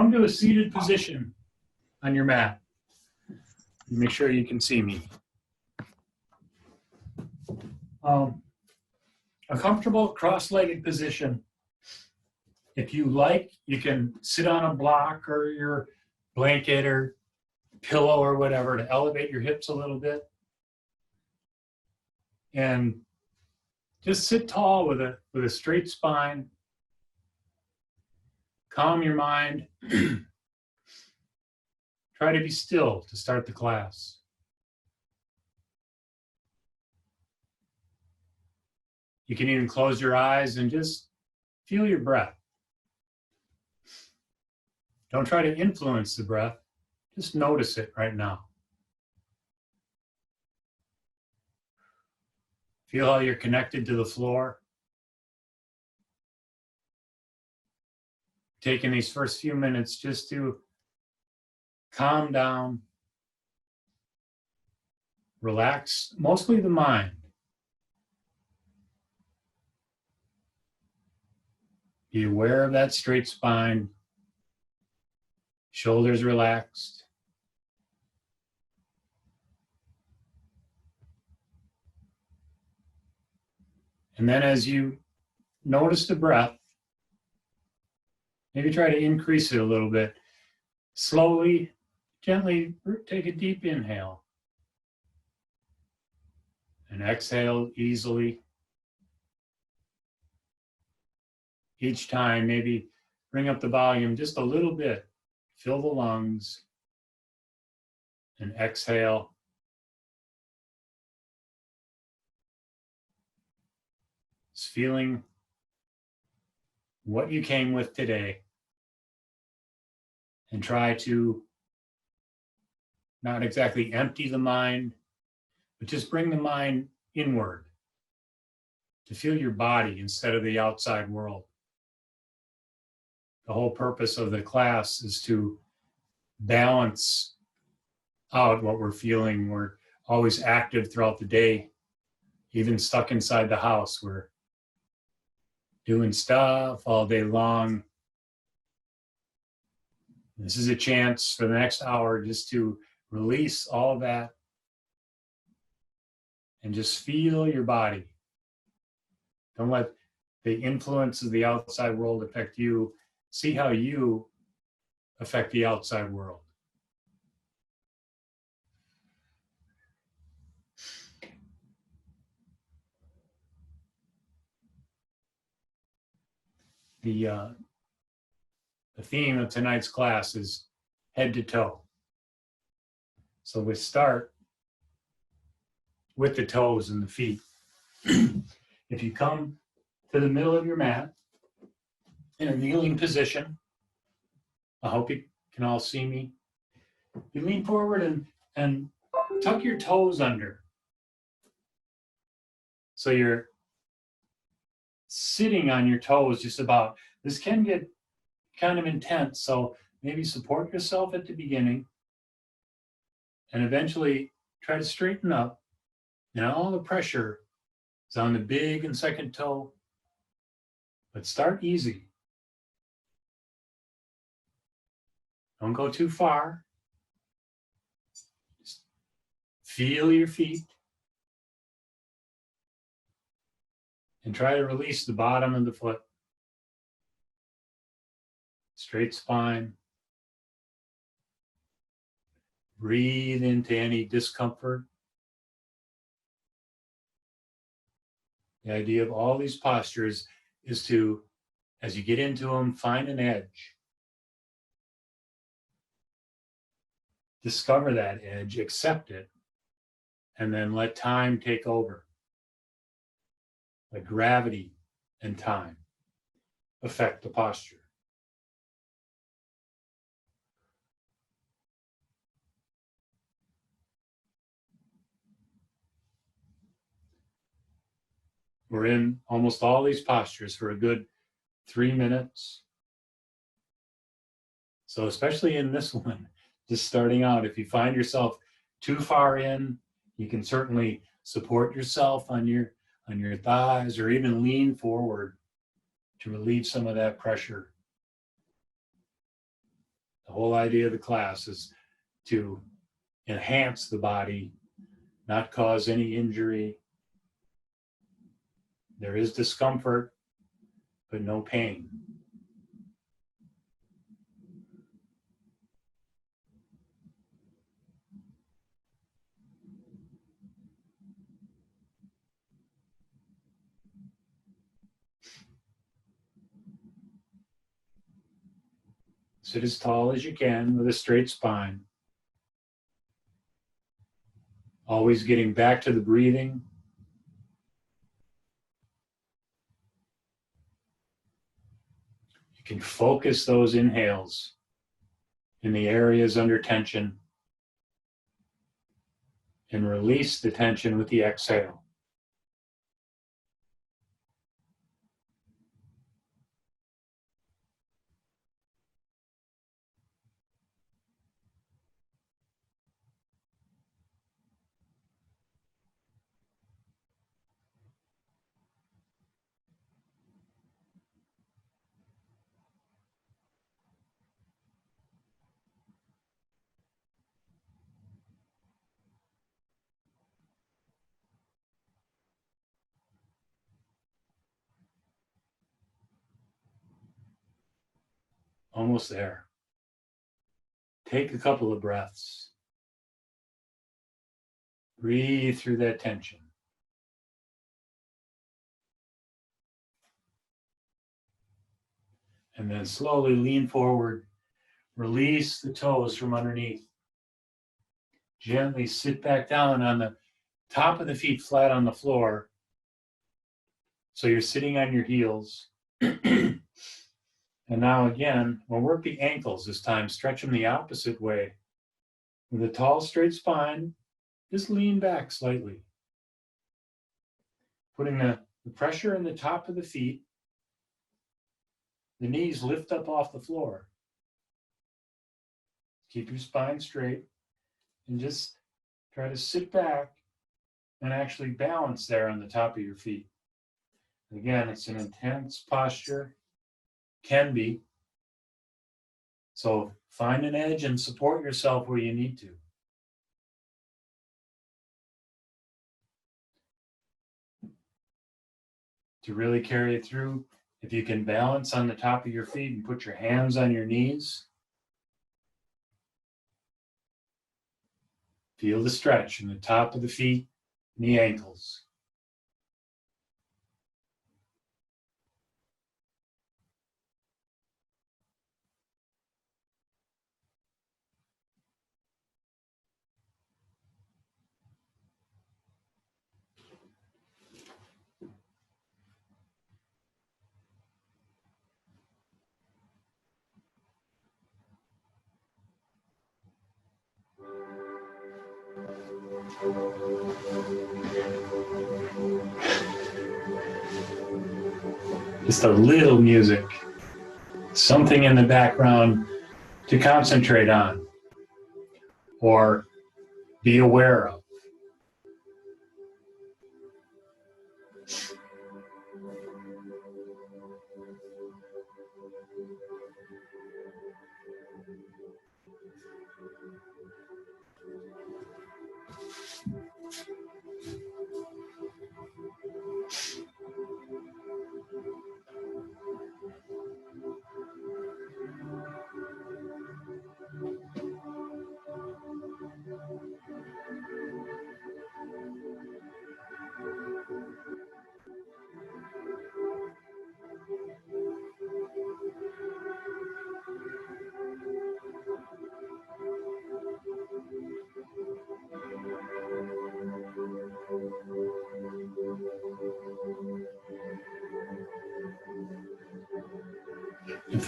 Come to a seated position on your mat. Make sure you can see me. A comfortable cross-legged position. If you like, you can sit on a block or your blanket or pillow or whatever to elevate your hips a little bit. And just sit tall with a straight spine. Calm your mind. Try to be still to start the class. You can even close your eyes and just feel your breath. Don't try to influence the breath. Just notice it right now. Feel how you're connected to the floor. Taking these first few minutes just to calm down, relax, mostly the mind. Be aware of that straight spine, shoulders relaxed. And then as you notice the breath, maybe try to increase it a little bit. Slowly, gently take a deep inhale. And exhale easily. Each time, maybe bring up the volume just a little bit. Fill the lungs. And exhale. Just feeling what you came with today. And try to not exactly empty the mind, but just bring the mind inward to feel your body instead of the outside world. The whole purpose of the class is to balance out what we're feeling. We're always active throughout the day, even stuck inside the house. We're doing stuff all day long. This is a chance for the next hour just to release all of that and just feel your body. Don't let the influence of the outside world affect you. See how you affect the outside world. The theme of tonight's class is head to toe. So we start with the toes and the feet. If you come to the middle of your mat in a kneeling position, I hope you can all see me. You lean forward and tuck your toes under. So you're sitting on your toes just about. This can get kind of intense, so maybe support yourself at the beginning and eventually try to straighten up. Now all the pressure is on the big and second toe, but start easy. Don't go too far. Just feel your feet and try to release the bottom of the foot. Straight spine. Breathe into any discomfort. The idea of all these postures is to, as you get into them, find an edge. Discover that edge, accept it, and then let time take over. Let gravity and time affect the posture. We're in almost all these postures for a good 3 minutes. So especially in this one, just starting out, if you find yourself too far in, you can certainly support yourself on your thighs or even lean forward to relieve some of that pressure. The whole idea of the class is to enhance the body, not cause any injury. There is discomfort, but no pain. Sit as tall as you can with a straight spine. Always getting back to the breathing. You can focus those inhales in the areas under tension and release the tension with the exhale. Almost there. Take a couple of breaths. Breathe through that tension. And then slowly lean forward. Release the toes from underneath. Gently sit back down on the top of the feet flat on the floor. So you're sitting on your heels. And now again, we'll work the ankles this time. Stretch them the opposite way. With a tall, straight spine, just lean back slightly. Putting the pressure in the top of the feet. The knees lift up off the floor. Keep your spine straight. And just try to sit back and actually balance there on the top of your feet. Again, it's an intense posture. Can be. So find an edge and support yourself where you need to. To really carry it through, if you can balance on the top of your feet and put your hands on your knees, feel the stretch in the top of the feet and the ankles. Just a little music, something in the background to concentrate on or be aware of. If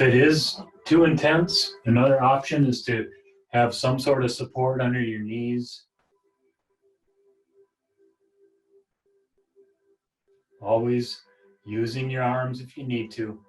it is too intense, another option is to have some sort of support under your knees. Always using your arms if you need to.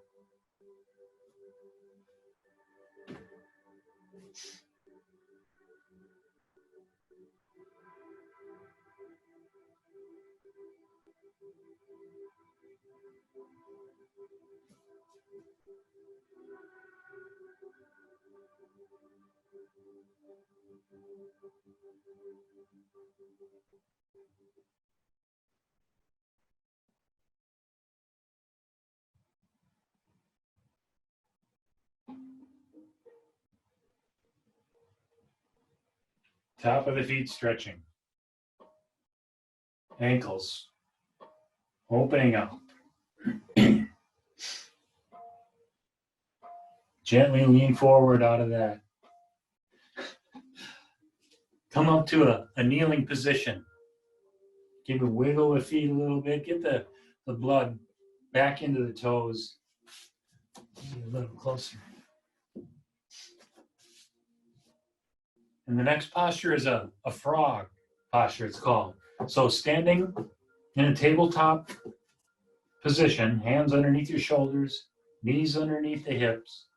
Top of the feet stretching. Ankles opening up. Gently lean forward out of that. Come up to a kneeling position. Give a wiggle the feet a little bit. Get the blood back into the toes. A little closer. And the next posture is a frog posture, it's called. So standing in a tabletop position, hands underneath your shoulders, knees underneath the hips.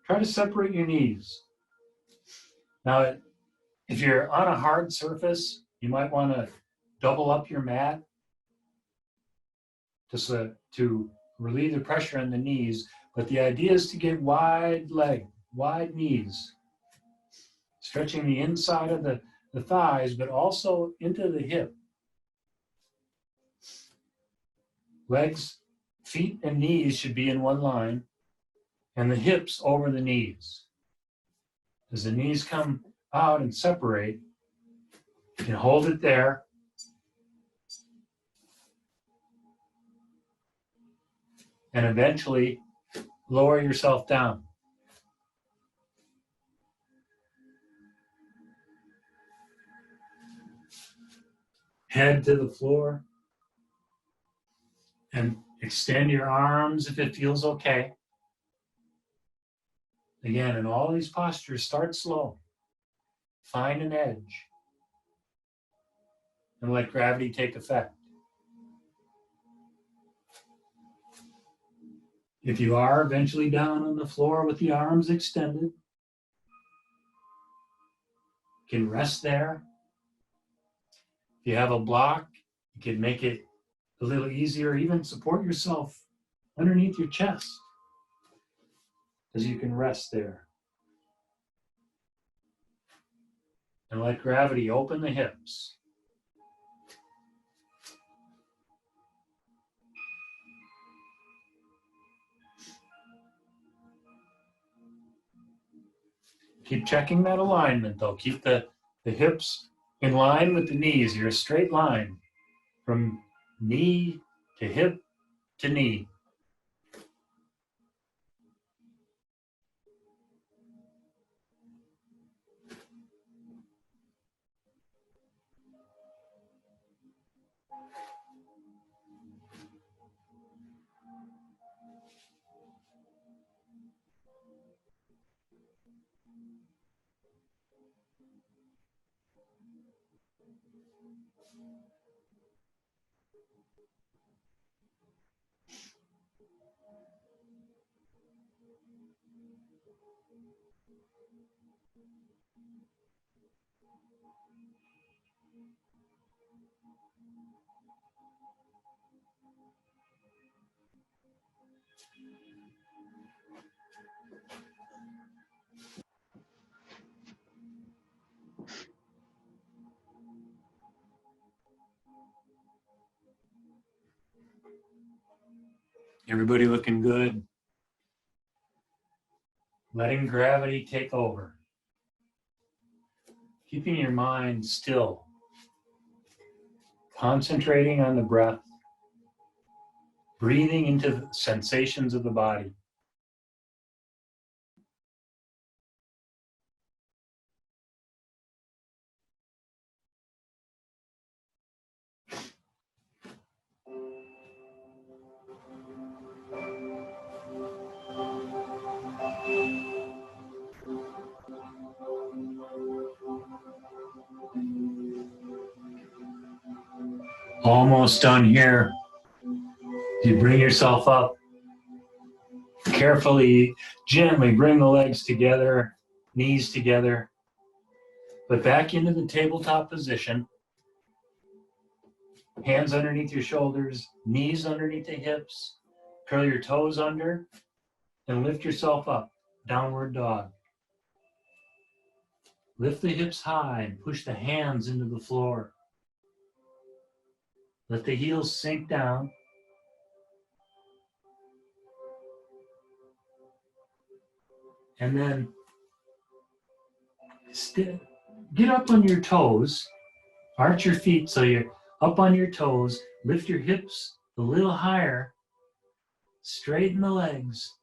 Try to separate your knees. Now, if you're on a hard surface, you might want to double up your mat to relieve the pressure on the knees. But the idea is to get wide leg, wide knees, stretching the inside of the thighs, but also into the hip. Legs, feet, and knees should be in one line, and the hips over the knees. As the knees come out and separate, you can hold it there. And eventually lower yourself down. Head to the floor. And extend your arms if it feels okay. Again, in all these postures, start slow. Find an edge. And let gravity take effect. If you are eventually down on the floor with the arms extended, you can rest there. If you have a block, you can make it a little easier, even support yourself underneath your chest, as you can rest there. And let gravity open the hips. Keep checking that alignment though. Keep the hips in line with the knees. You're a straight line from knee to hip to knee. Everybody looking good. Letting gravity take over. Keeping your mind still. Concentrating on the breath. Breathing into the sensations of the body. Almost done here. You bring yourself up. Carefully, gently bring the legs together, knees together, but back into the tabletop position. Hands underneath your shoulders, knees underneath the hips. Curl your toes under and lift yourself up. Downward dog. Lift the hips high and push the hands into the floor. Let the heels sink down. And then get up on your toes, arch your feet so you're up on your toes, lift your hips a little higher, straighten the legs,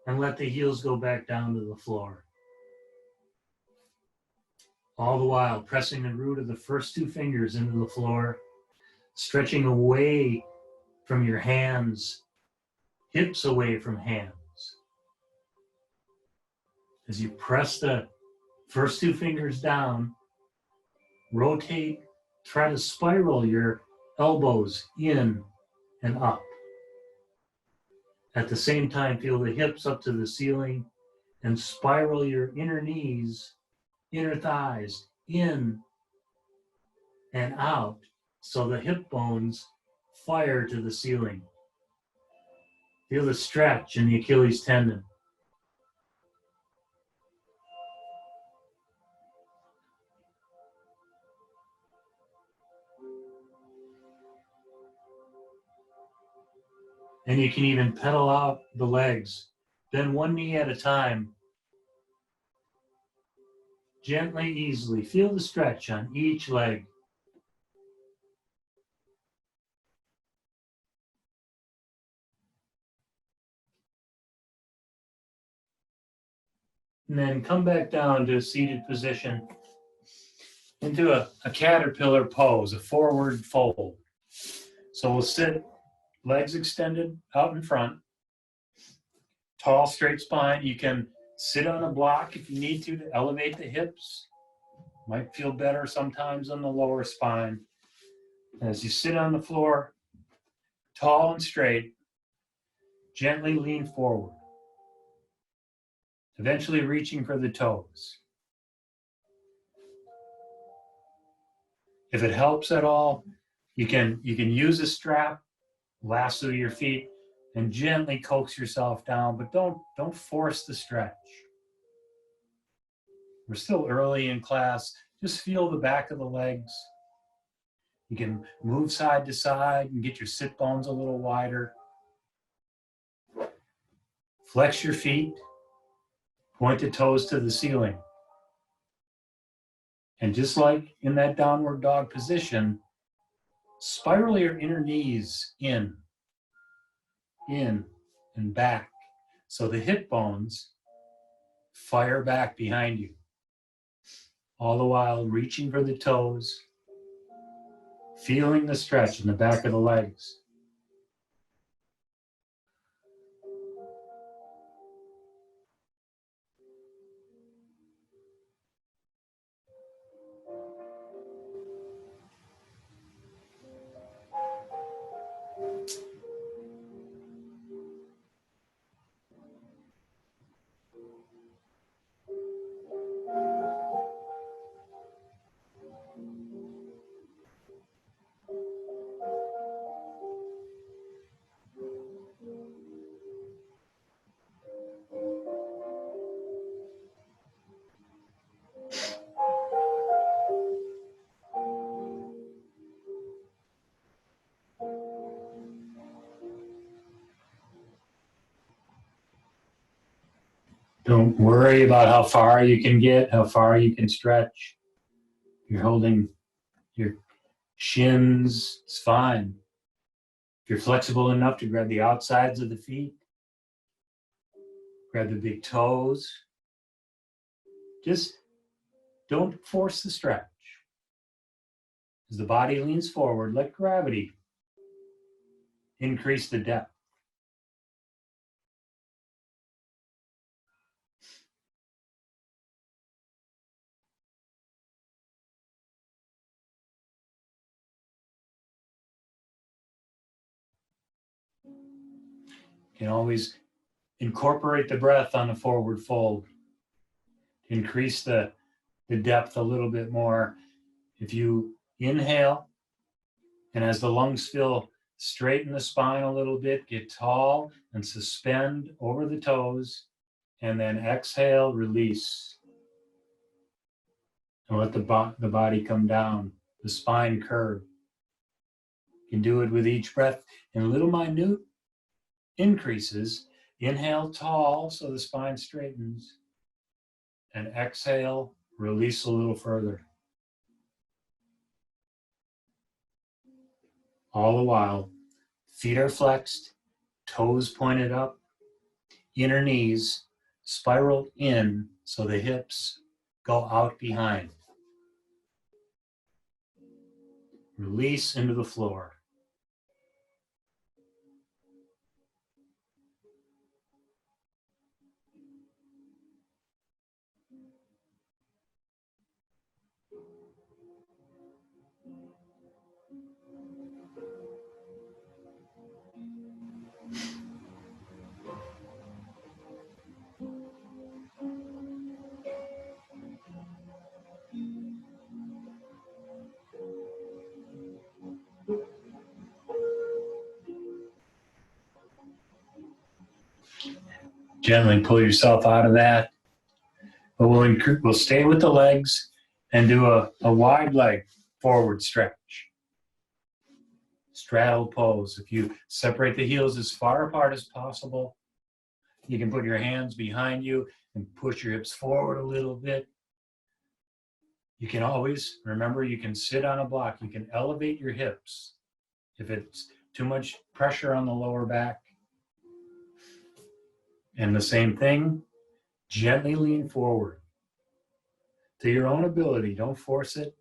and let the heels go back down to the floor. All the while pressing the root of the first two fingers into the floor, stretching away from your hands, hips away from hands. As you press the first two fingers down, rotate, try to spiral your elbows in and up. At the same time, feel the hips up to the ceiling and spiral your inner knees, inner thighs in and out so the hip bones fire to the ceiling. Feel the stretch in the Achilles tendon. And you can even pedal out the legs. Bend one knee at a time. Gently, easily. Feel the stretch on each leg. And then come back down to a seated position into a caterpillar pose, a forward fold. So we'll sit, legs extended out in front, tall, straight spine. You can sit on a block if you need to elevate the hips. Might feel better sometimes on the lower spine. As you sit on the floor, tall and straight, gently lean forward, eventually reaching for the toes. If it helps at all, you can use a strap, lasso your feet, and gently coax yourself down, but don't force the stretch. We're still early in class. Just feel the back of the legs. You can move side to side and get your sit bones a little wider. Flex your feet, point the toes to the ceiling. And just like in that downward dog position, spiral your inner knees in and back. So the hip bones fire back behind you. All the while reaching for the toes, feeling the stretch in the back of the legs. Don't worry about how far you can get, how far you can stretch. You're holding your shins, it's fine. If you're flexible enough to grab the outsides of the feet, grab the big toes, just don't force the stretch. As the body leans forward, let gravity increase the depth. You can always incorporate the breath on the forward fold. Increase the depth a little bit more. If you inhale, and as the lungs fill, straighten the spine a little bit, get tall and suspend over the toes, and then exhale, release. And let the body come down, the spine curve. You can do it with each breath in little minute increases. Inhale tall so the spine straightens, and exhale, release a little further. All the while, feet are flexed, toes pointed up, inner knees spiral in so the hips go out behind. Release into the floor. Gently pull yourself out of that. But we'll stay with the legs and do a wide leg forward stretch. Straddle pose. If you separate the heels as far apart as possible, you can put your hands behind you and push your hips forward a little bit. You can always, remember, you can sit on a block. You can elevate your hips. If it's too much pressure on the lower back. And the same thing, gently lean forward. To your own ability, don't force it.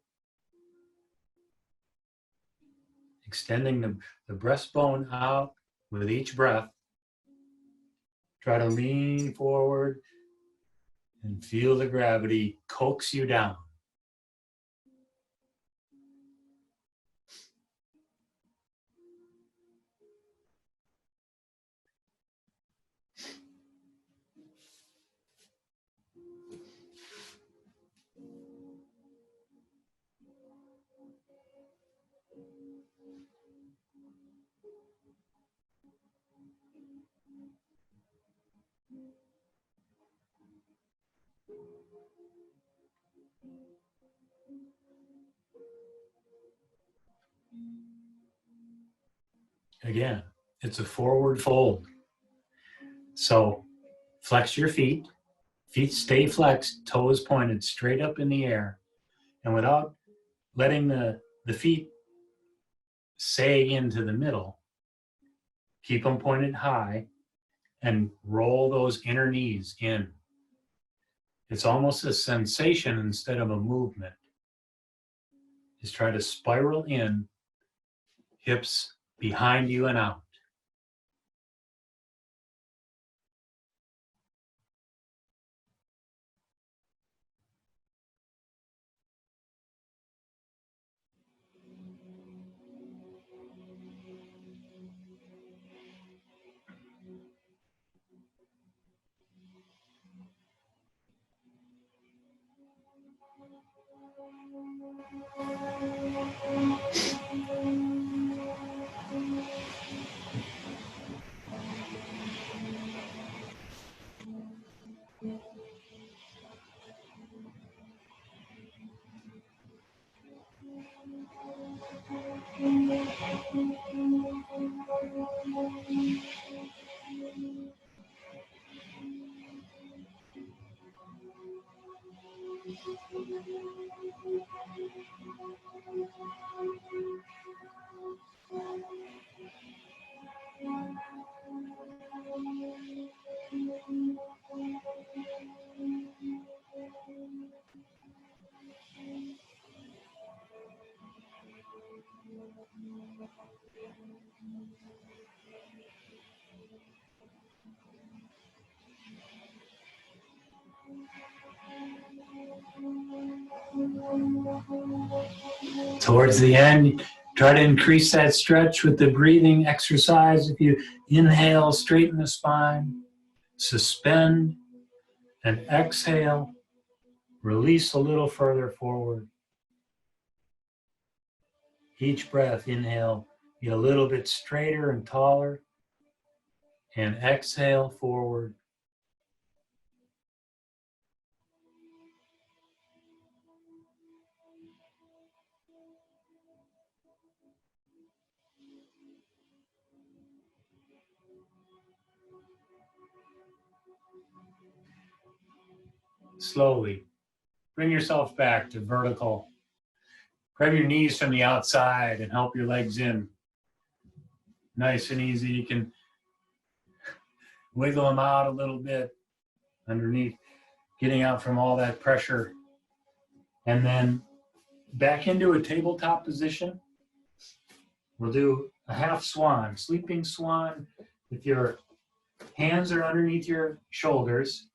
Extending the breastbone out with each breath. Try to lean forward and feel the gravity coax you down. Again, it's a forward fold. So flex your feet. Feet stay flexed, toes pointed straight up in the air. And without letting the feet sag into the middle, keep them pointed high and roll those inner knees in. It's almost a sensation instead of a movement. Just try to spiral in, hips behind you and out. Towards the end, try to increase that stretch with the breathing exercise. If you inhale, straighten the spine, suspend, and exhale, release a little further forward. Each breath, inhale, get a little bit straighter and taller, and exhale forward. Slowly, bring yourself back to vertical. Grab your knees from the outside and help your legs in. nice and easy. You can wiggle them out a little bit underneath, getting out from all that pressure. And then back into a tabletop position. We'll do a half swan, sleeping swan. If your hands are underneath your shoulders,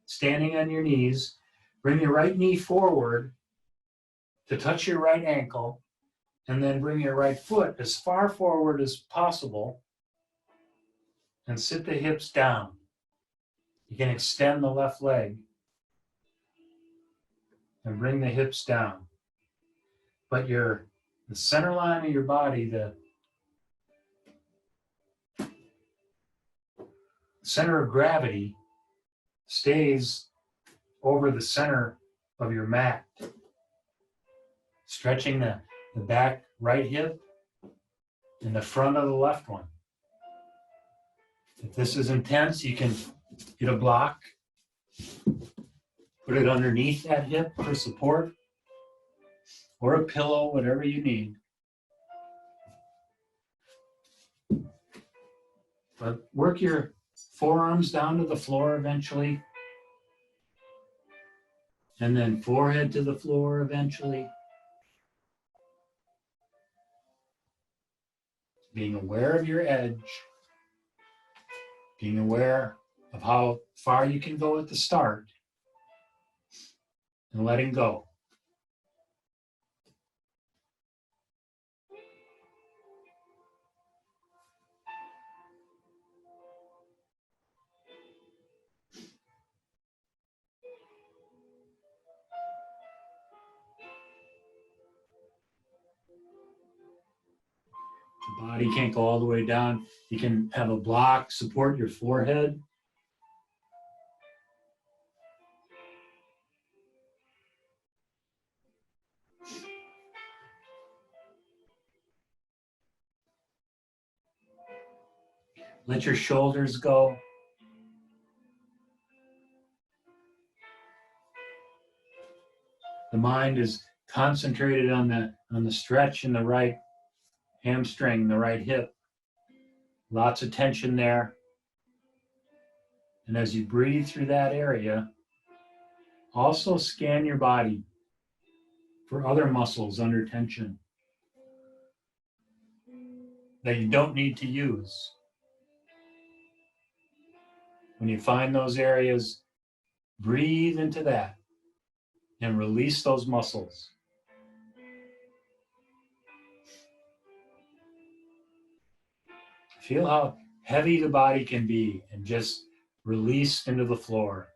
standing on your knees, bring your right knee forward to touch your right ankle, and then bring your right foot as far forward as possible and sit the hips down. You can extend the left leg and bring the hips down. But the center line of your body, the center of gravity, stays over the center of your mat, stretching the back right hip and the front of the left one. If this is intense, you can get a block, put it underneath that hip for support, or a pillow, whatever you need. But work your forearms down to the floor eventually, and then forehead to the floor eventually. Being aware of your edge, being aware of how far you can go at the start, and letting go. The body can't go all the way down. You can have a block, support your forehead. Let your shoulders go. The mind is concentrated on the stretch in the right hamstring, the right hip. Lots of tension there. And as you breathe through that area, also scan your body for other muscles under tension that you don't need to use. When you find those areas, breathe into that and release those muscles. Feel how heavy the body can be and just release into the floor.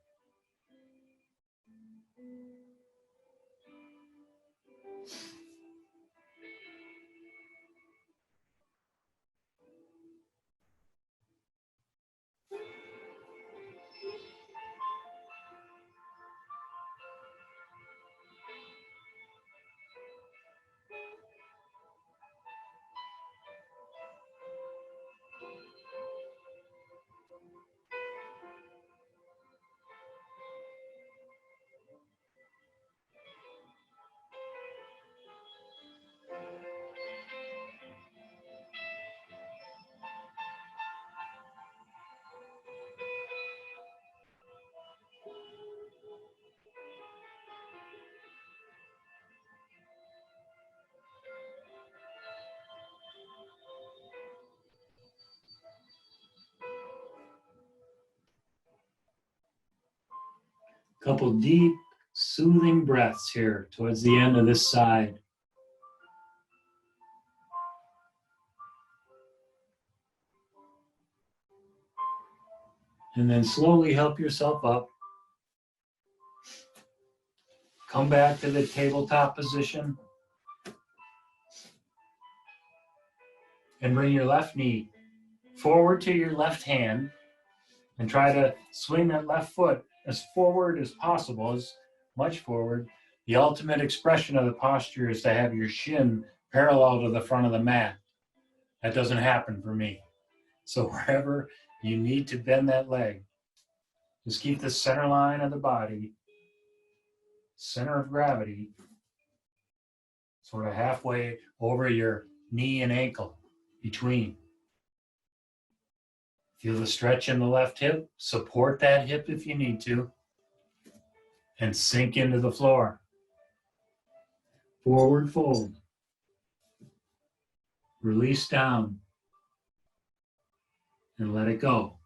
Couple deep, soothing breaths here towards the end of this side. And then slowly help yourself up. Come back to the tabletop position. And bring your left knee forward to your left hand and try to swing that left foot as forward as possible, as much forward. The ultimate expression of the posture is to have your shin parallel to the front of the mat. That doesn't happen for me. So wherever you need to bend that leg, just keep the center line of the body, center of gravity, sort of halfway over your knee and ankle between. Feel the stretch in the left hip. Support that hip if you need to. And sink into the floor. Forward fold. Release down. And let it go.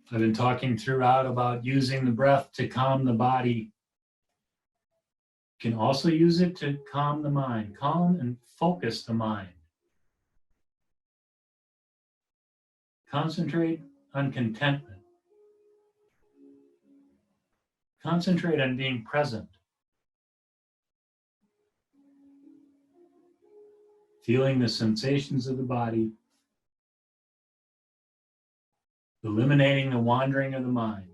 I've been talking throughout about using the breath to calm the body. You can also use it to calm the mind, calm and focus the mind. Concentrate on contentment. Concentrate on being present. Feeling the sensations of the body. Eliminating the wandering of the mind.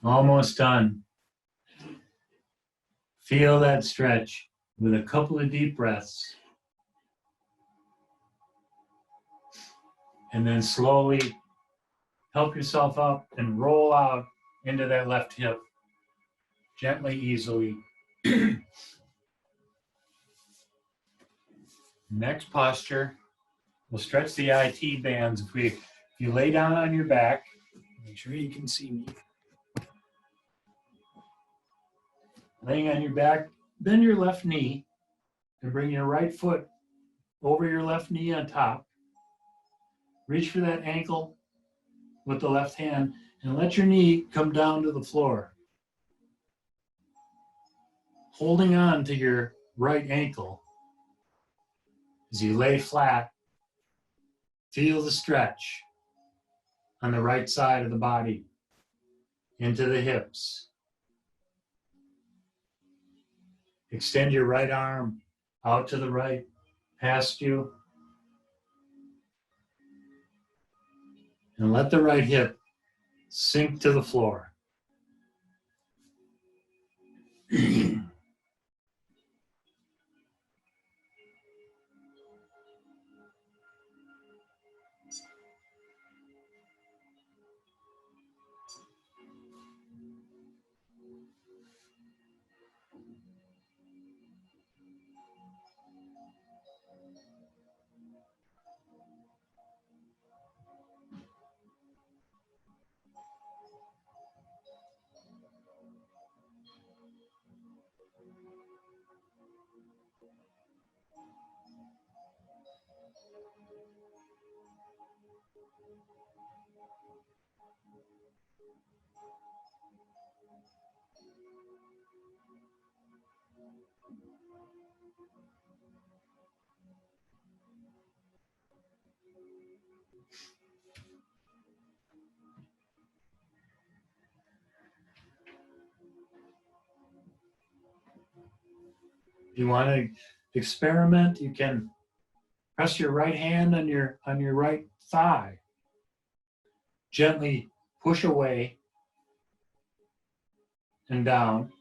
Almost done. Feel that stretch with a couple of deep breaths. And then slowly help yourself up and roll out into that left hip. Gently, easily. Next posture, we'll stretch the IT bands. If you lay down on your back, make sure you can see me. Laying on your back, bend your left knee and bring your right foot over your left knee on top. Reach for that ankle with the left hand and let your knee come down to the floor. Holding on to your right ankle as you lay flat, feel the stretch on the right side of the body into the hips. Extend your right arm out to the right, past you. And let the right hip sink to the floor. If you want to experiment, you can press your right hand on your right thigh. Gently push away and down.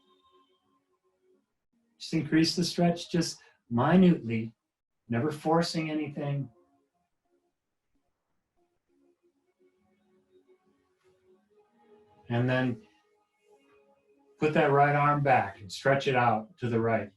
Just increase the stretch just minutely, never forcing anything. And then put that right arm back and stretch it out to the right.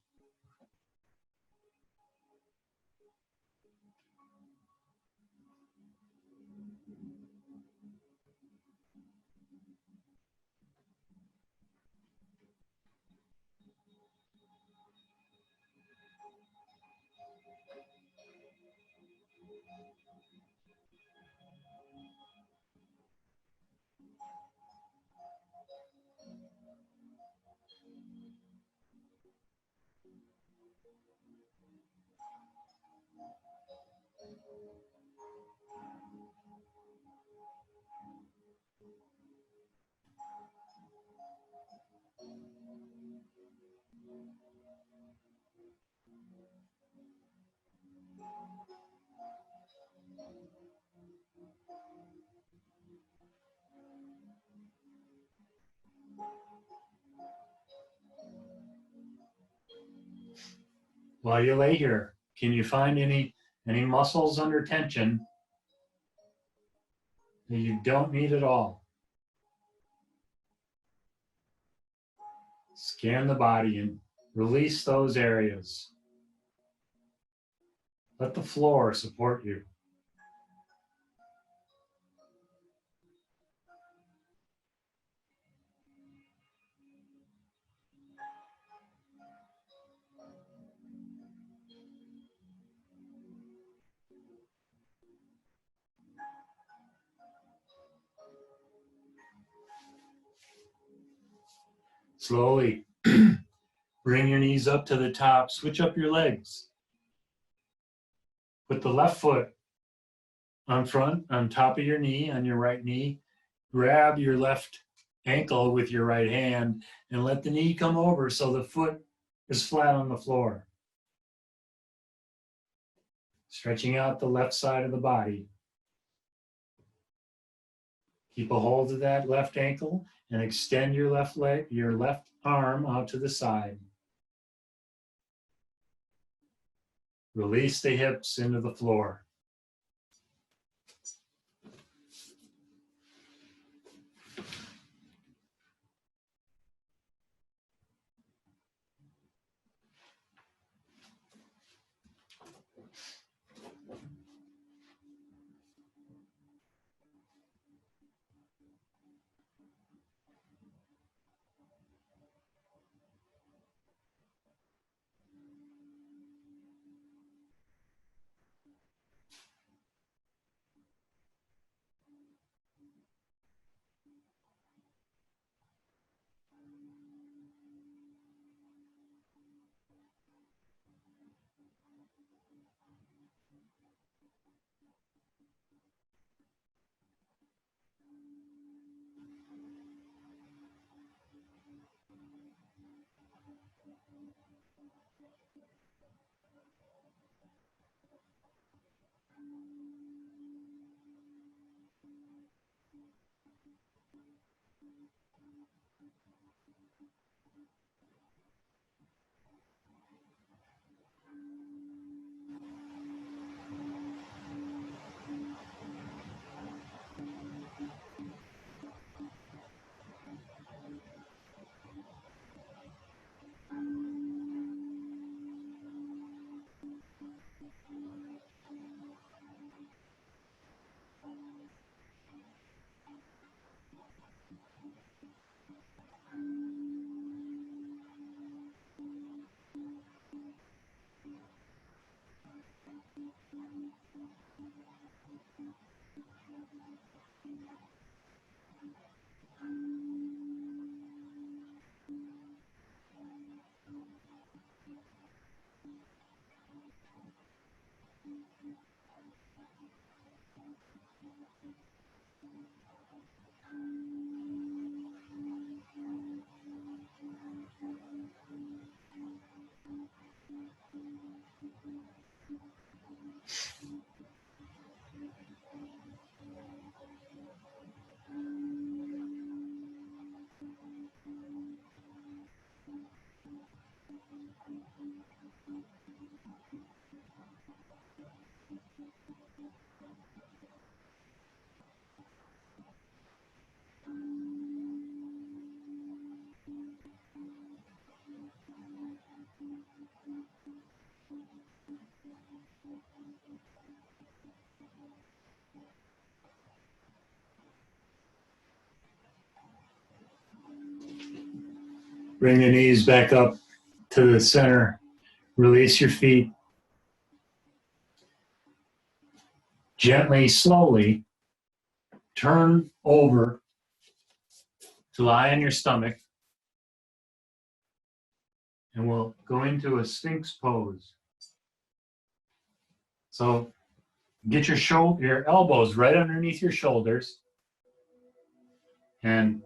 While you lay here, can you find any muscles under tension that you don't need at all? Scan the body and release those areas. Let the floor support you. Slowly bring your knees up to the top. Switch up your legs. Put the left foot on front, on top of your knee, on your right knee. Grab your left ankle with your right hand and let the knee come over so the foot is flat on the floor. Stretching out the left side of the body. Keep a hold of that left ankle and extend your left leg, your left arm out to the side. Release the hips into the floor. Bring the knees back up to the center. Release your feet. Gently, slowly, turn over to lie on your stomach. And we'll go into a Sphinx pose. So get your elbows right underneath your shoulders and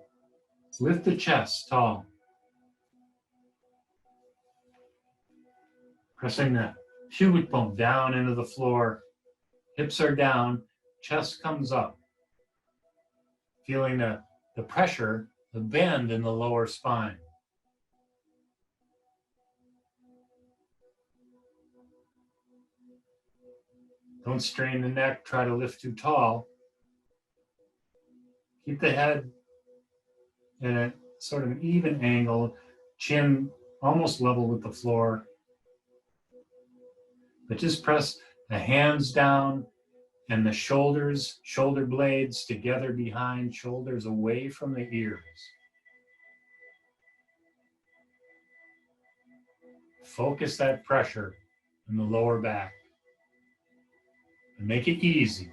lift the chest tall. Pressing the pubic bone down into the floor. Hips are down, chest comes up. Feeling the pressure, the bend in the lower spine. Don't strain the neck, try to lift too tall. Keep the head in a sort of an even angle, chin almost level with the floor. But just press the hands down and the shoulders, shoulder blades together behind, shoulders away from the ears. Focus that pressure in the lower back and make it easy.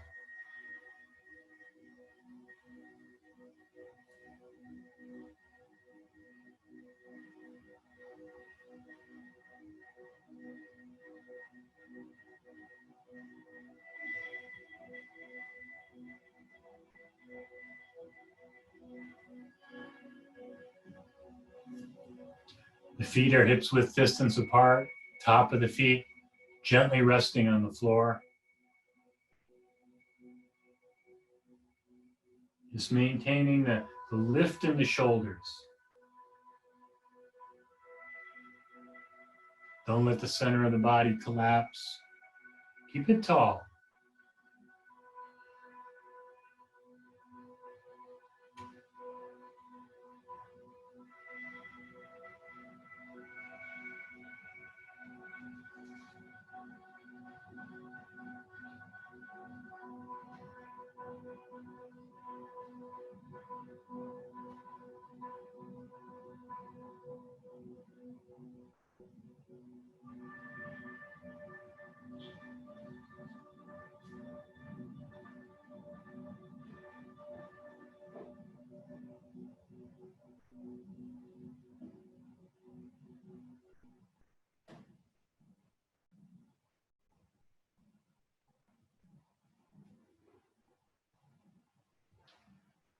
The feet are hips width distance apart, top of the feet gently resting on the floor. Just maintaining the lift in the shoulders. Don't let the center of the body collapse. Keep it tall.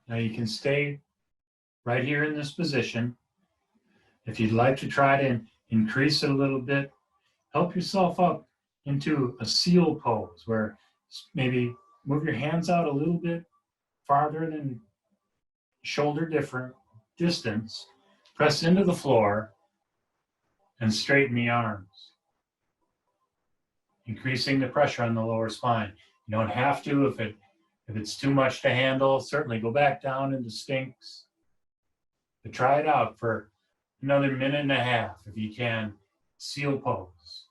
Now you can stay right here in this position. If you'd like to try to increase it a little bit, help yourself up into a seal pose where maybe move your hands out a little bit farther than shoulder distance. Press into the floor and straighten the arms, increasing the pressure on the lower spine. You don't have to if it's too much to handle. Certainly go back down into Sphinx. But try it out for another minute and a half if you can. Seal pose.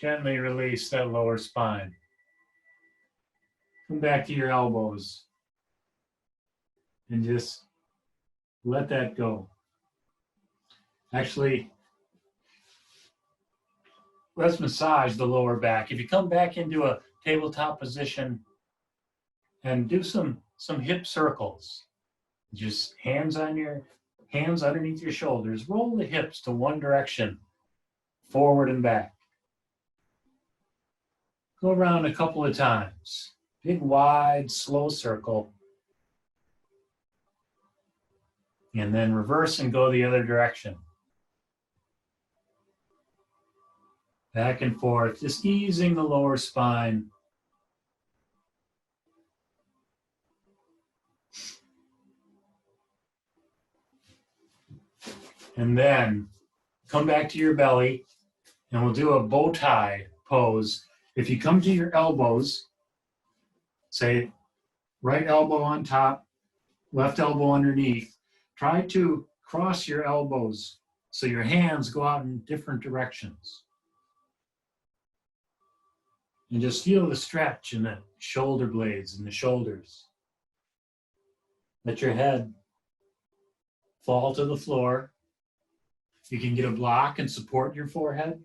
Gently release that lower spine. Come back to your elbows and just let that go. Actually, let's massage the lower back. If you come back into a tabletop position and do some hip circles, just hands underneath your shoulders, roll the hips to one direction, forward and back. Go around a couple of times. Big, wide, slow circle. And then reverse and go the other direction. Back and forth, just easing the lower spine. And then come back to your belly, and we'll do a bow tie pose. If you come to your elbows, say right elbow on top, left elbow underneath, try to cross your elbows so your hands go out in different directions. And just feel the stretch in the shoulder blades and the shoulders. Let your head fall to the floor. You can get a block and support your forehead.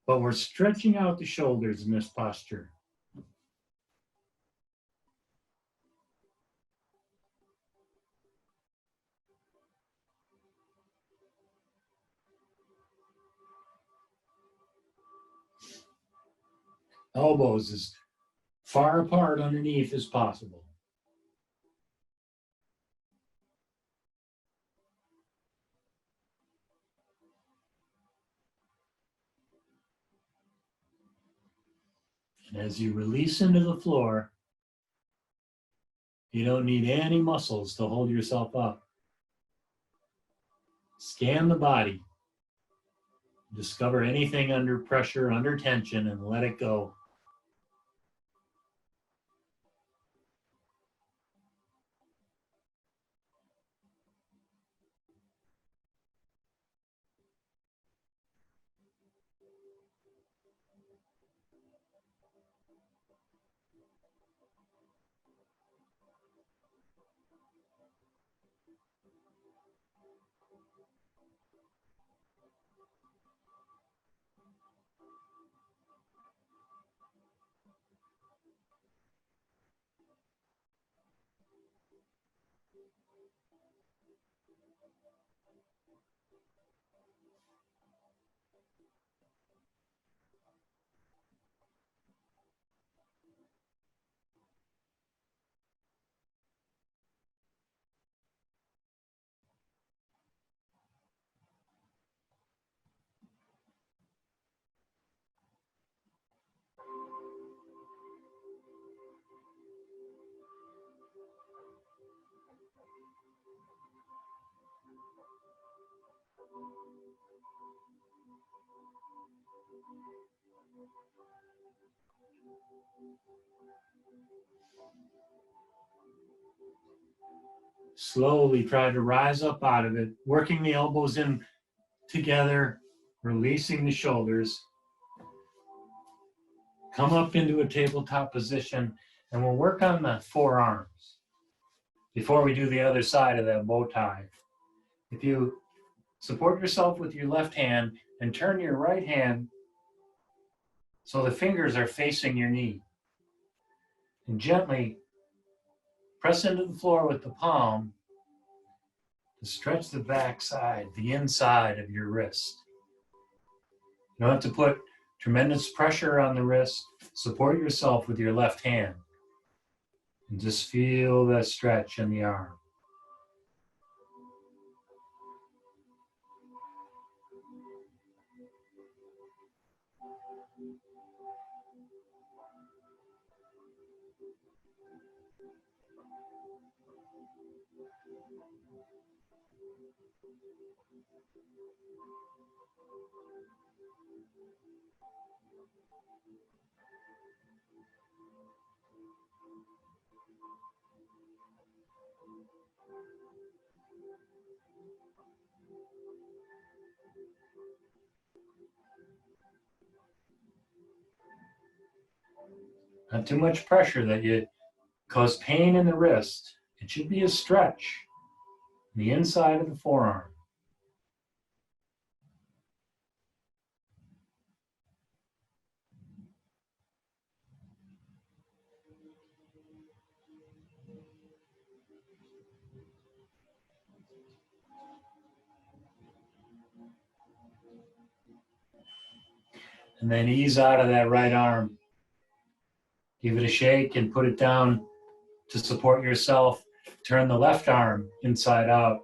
But we're stretching out the shoulders in this posture. Elbows as far apart underneath as possible. And as you release into the floor, you don't need any muscles to hold yourself up. Scan the body. Discover anything under pressure, under tension, and let it go. Slowly try to rise up out of it, working the elbows in together, releasing the shoulders. Come up into a tabletop position, and we'll work on the forearms before we do the other side of that bow tie. If you support yourself with your left hand and turn your right hand so the fingers are facing your knee, and gently press into the floor with the palm to stretch the back side, the inside of your wrist. You don't have to put tremendous pressure on the wrist. Support yourself with your left hand and just feel that stretch in the arm. Not too much pressure that you cause pain in the wrist. It should be a stretch. the inside of the forearm. And then ease out of that right arm. Give it a shake and put it down to support yourself. Turn the left arm inside out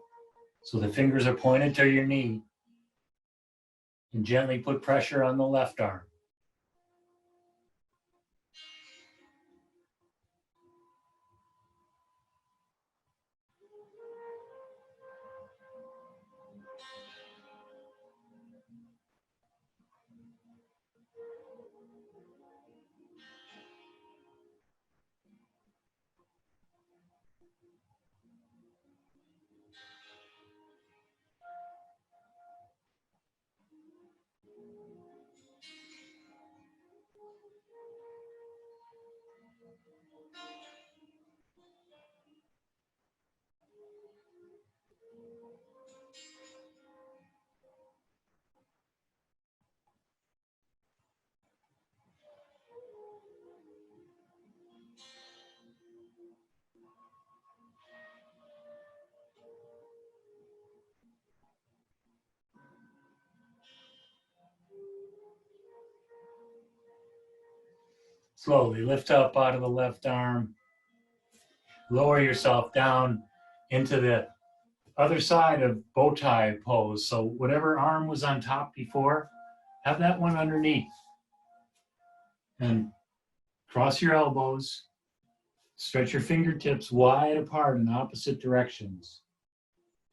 so the fingers are pointed to your knee. And gently put pressure on the left arm. Slowly lift up out of the left arm. Lower yourself down into the other side of bow tie pose. So whatever arm was on top before, have that one underneath. And cross your elbows. Stretch your fingertips wide apart in opposite directions.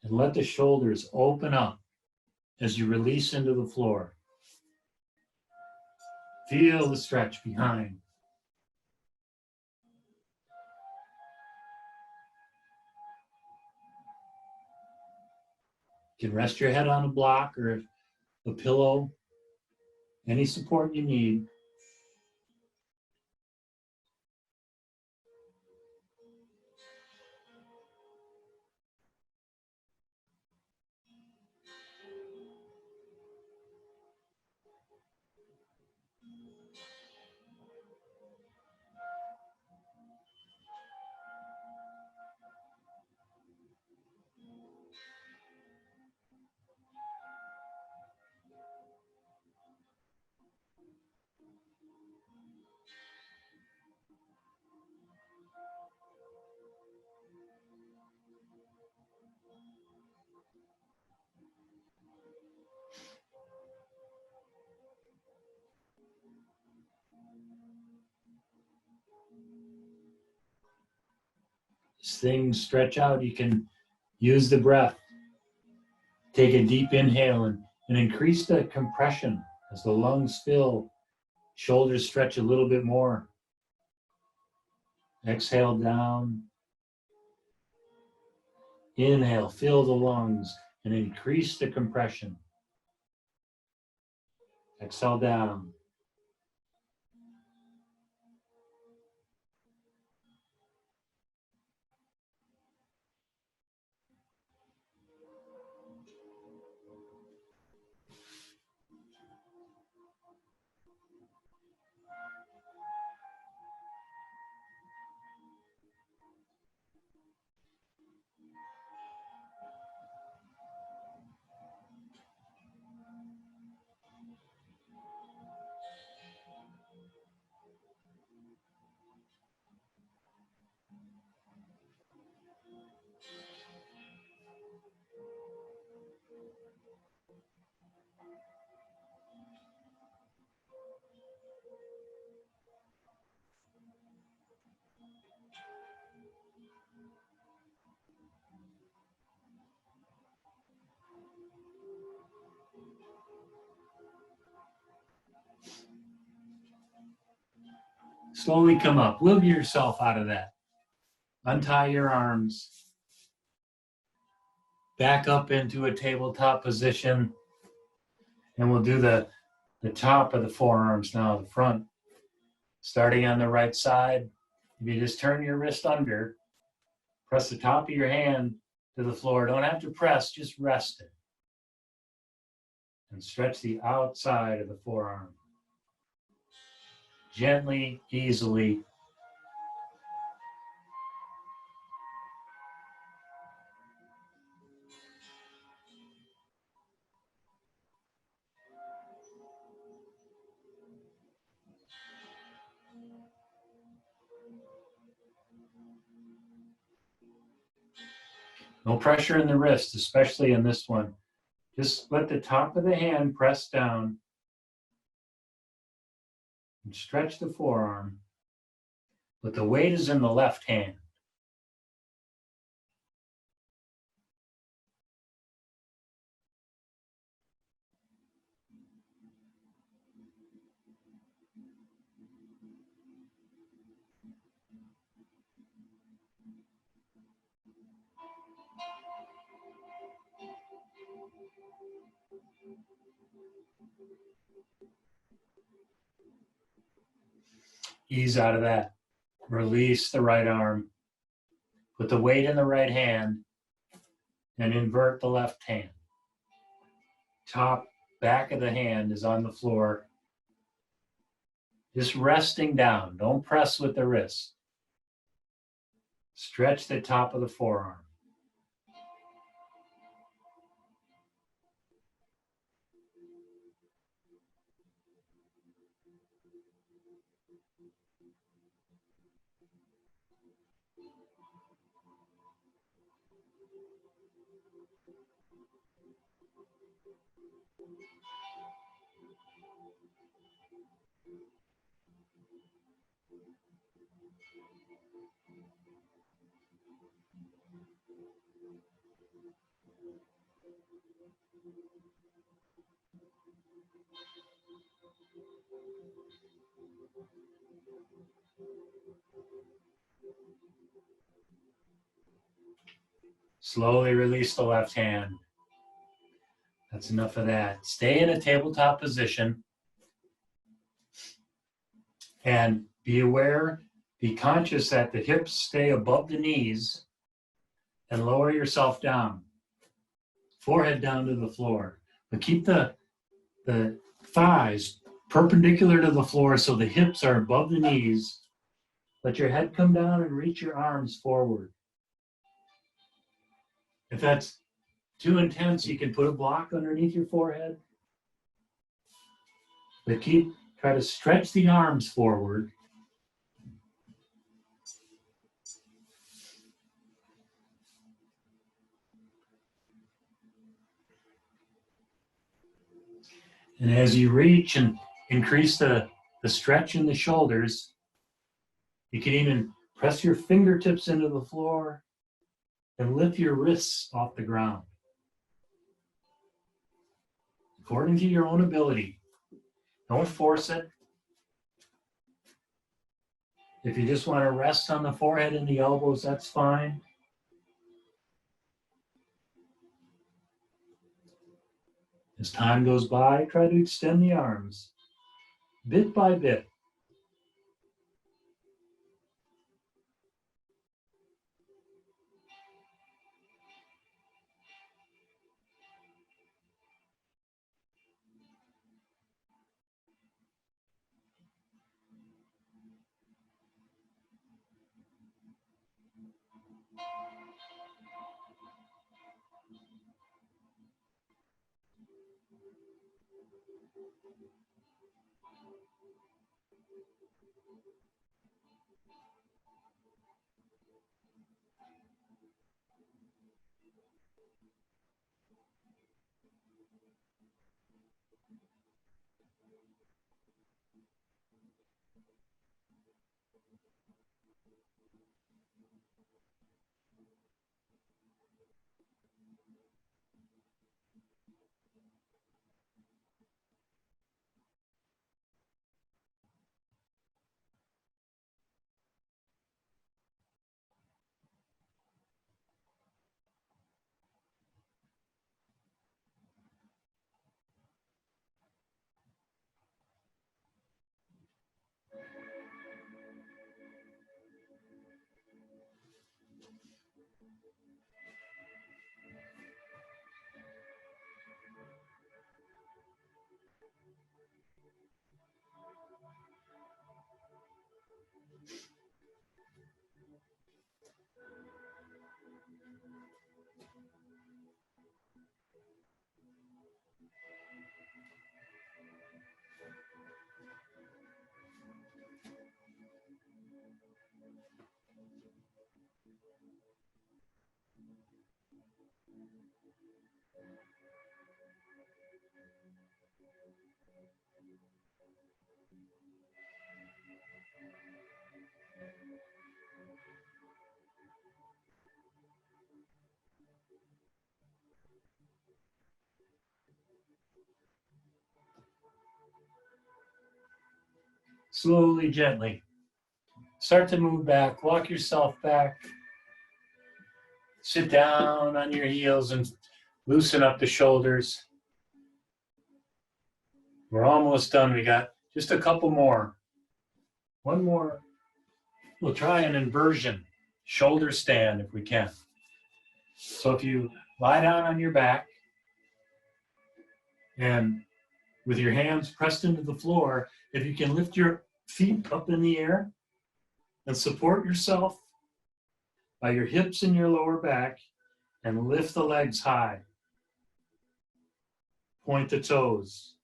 And let the shoulders open up as you release into the floor. Feel the stretch behind. You can rest your head on a block or a pillow, any support you need. As things stretch out, you can use the breath. Take a deep inhale and increase the compression as the lungs fill. Shoulders stretch a little bit more. Exhale down. Inhale, fill the lungs and increase the compression. Exhale down. Slowly come up. Wiggle yourself out of that. Untie your arms. Back up into a tabletop position. And we'll do the top of the forearms now, the front. Starting on the right side. If you just turn your wrist under, press the top of your hand to the floor. Don't have to press, just rest it. And stretch the outside of the forearm. Gently, easily. No pressure in the wrist, especially in this one. Just let the top of the hand press down and stretch the forearm, but the weight is in the left hand. Ease out of that. Release the right arm. Put the weight in the right hand and invert the left hand. Top back of the hand is on the floor. Just resting down. Don't press with the wrist. Stretch the top of the forearm. Slowly release the left hand. That's enough of that. Stay in a tabletop position and be aware, be conscious that the hips stay above the knees and lower yourself down. Forehead down to the floor. But keep the thighs perpendicular to the floor so the hips are above the knees. Let your head come down and reach your arms forward. If that's too intense, you can put a block underneath your forehead. But try to stretch the arms forward. And as you reach and increase the stretch in the shoulders, you can even press your fingertips into the floor and lift your wrists off the ground. According to your own ability. Don't force it. If you just want to rest on the forehead and the elbows, that's fine. As time goes by, try to extend the arms bit by bit. Slowly, gently. Start to move back. Walk yourself back. Sit down on your heels and loosen up the shoulders. We're almost done. We got just a couple more. One more. We'll try an inversion, shoulder stand if we can. So if you lie down on your back and with your hands pressed into the floor, if you can lift your feet up in the air and support yourself by your hips and your lower back and lift the legs high. Point the toes.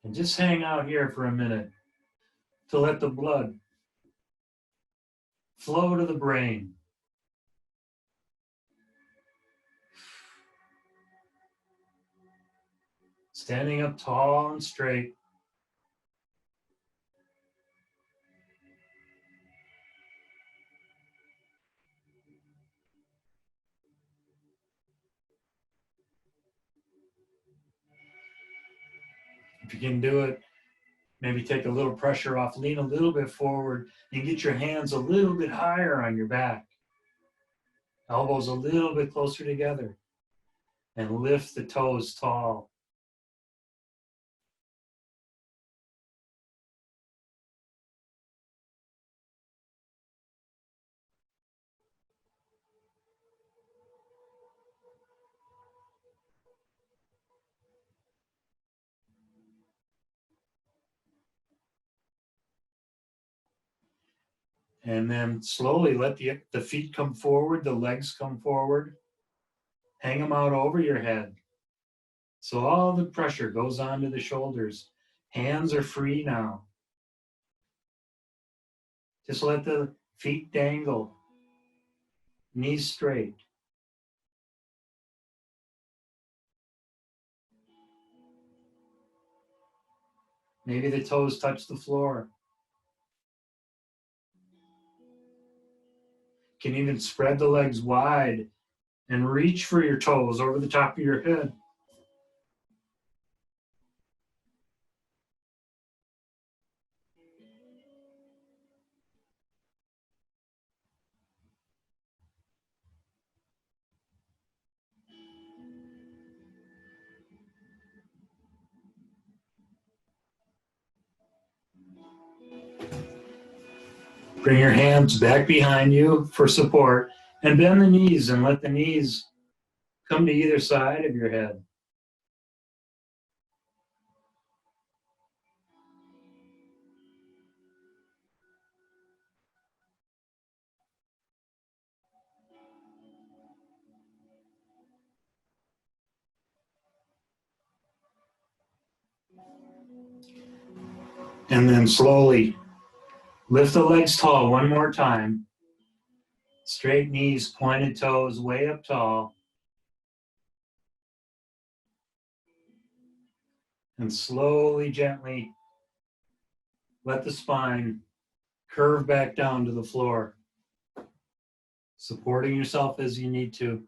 And just hang out here for a minute to let the blood flow to the brain. Standing up tall and straight. If you can do it, maybe take a little pressure off, lean a little bit forward, and get your hands a little bit higher on your back. Elbows a little bit closer together. And lift the toes tall. And then slowly let the feet come forward, the legs come forward. Hang them out over your head. So all the pressure goes onto the shoulders. Hands are free now. Just let the feet dangle. Knees straight. Maybe the toes touch the floor. You can even spread the legs wide and reach for your toes over the top of your head. Bring your hands back behind you for support and bend the knees and let the knees come to either side of your head. And then slowly lift the legs tall one more time. Straight knees, pointed toes, way up tall. And slowly, gently, let the spine curve back down to the floor, supporting yourself as you need to.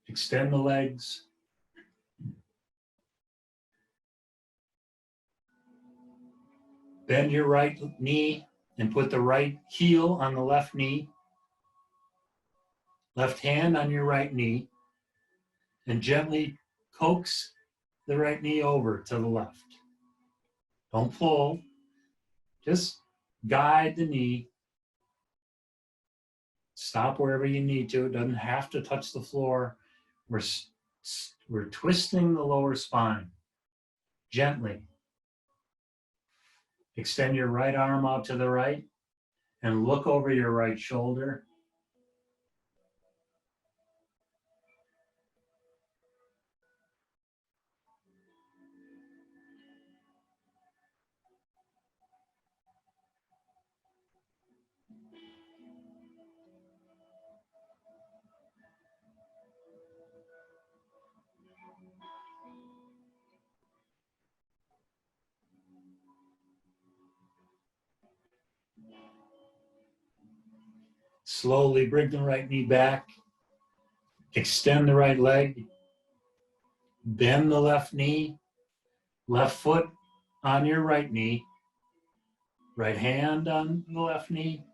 Extend the legs. Bend your right knee and put the right heel on the left knee. Left hand on your right knee. And gently coax the right knee over to the left. Don't pull. Just guide the knee. Stop wherever you need to. It doesn't have to touch the floor. We're twisting the lower spine gently. Extend your right arm out to the right and look over your right shoulder. Slowly bring the right knee back. Extend the right leg. Bend the left knee. Left foot on your right knee. Right hand on the left knee.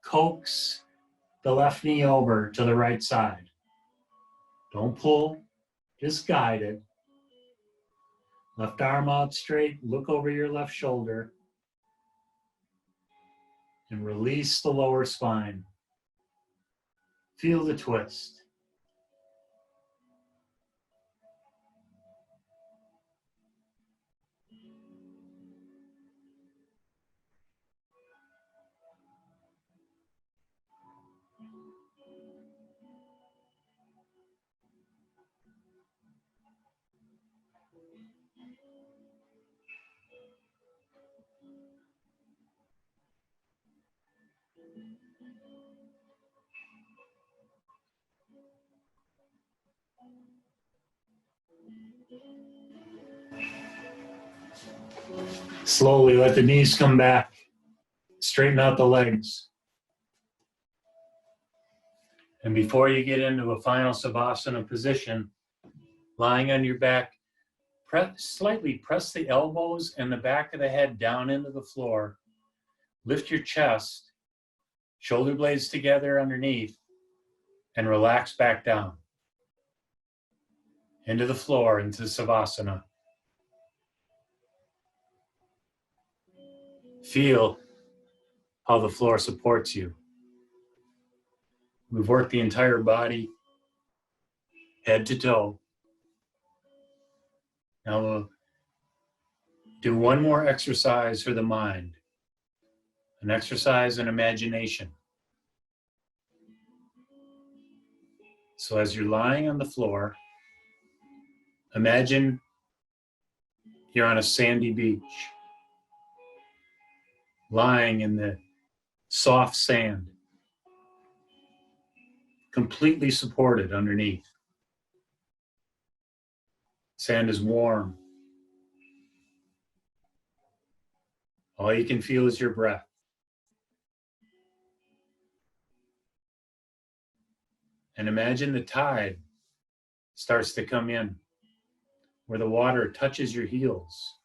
Coax the left knee over to the right side. Don't pull, just guide it. Left arm out straight, look over your left shoulder. And release the lower spine. Feel the twist. Slowly let the knees come back. Straighten out the legs. And before you get into a final Savasana position, lying on your back, slightly press the elbows and the back of the head down into the floor. Lift your chest, shoulder blades together underneath, and relax back down. Into the floor, into Savasana. Feel how the floor supports you. We've worked the entire body, head to toe. Now we'll do one more exercise for the mind, an exercise in imagination. So as you're lying on the floor, imagine you're on a sandy beach, lying in the soft sand, completely supported underneath. Sand is warm. All you can feel is your breath. And imagine the tide starts to come in, where the water touches your heels,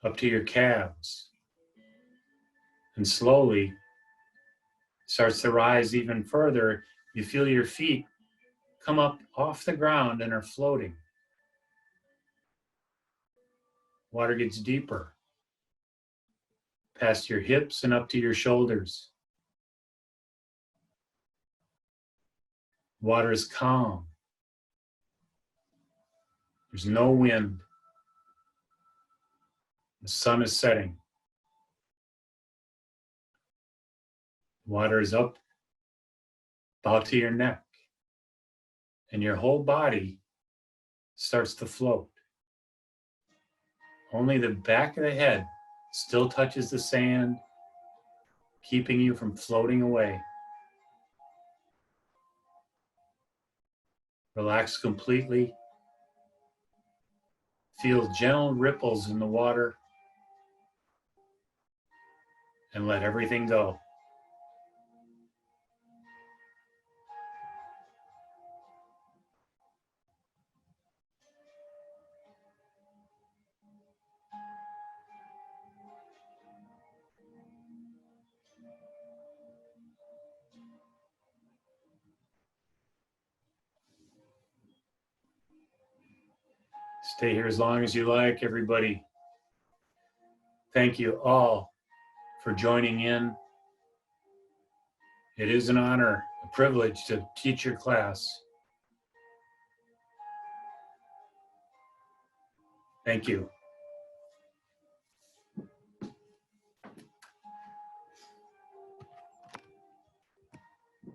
up to your calves, and slowly starts to rise even further. You feel your feet come up off the ground and are floating. Water gets deeper, past your hips and up to your shoulders. Water is calm. There's no wind. The sun is setting. Water is up about to your neck, and your whole body starts to float. Only the back of the head still touches the sand, keeping you from floating away. Relax completely. Feel gentle ripples in the water, and let everything go. Stay here as long as you like, everybody. Thank you all for joining in. It is an honor, a privilege to teach your class. Thank you.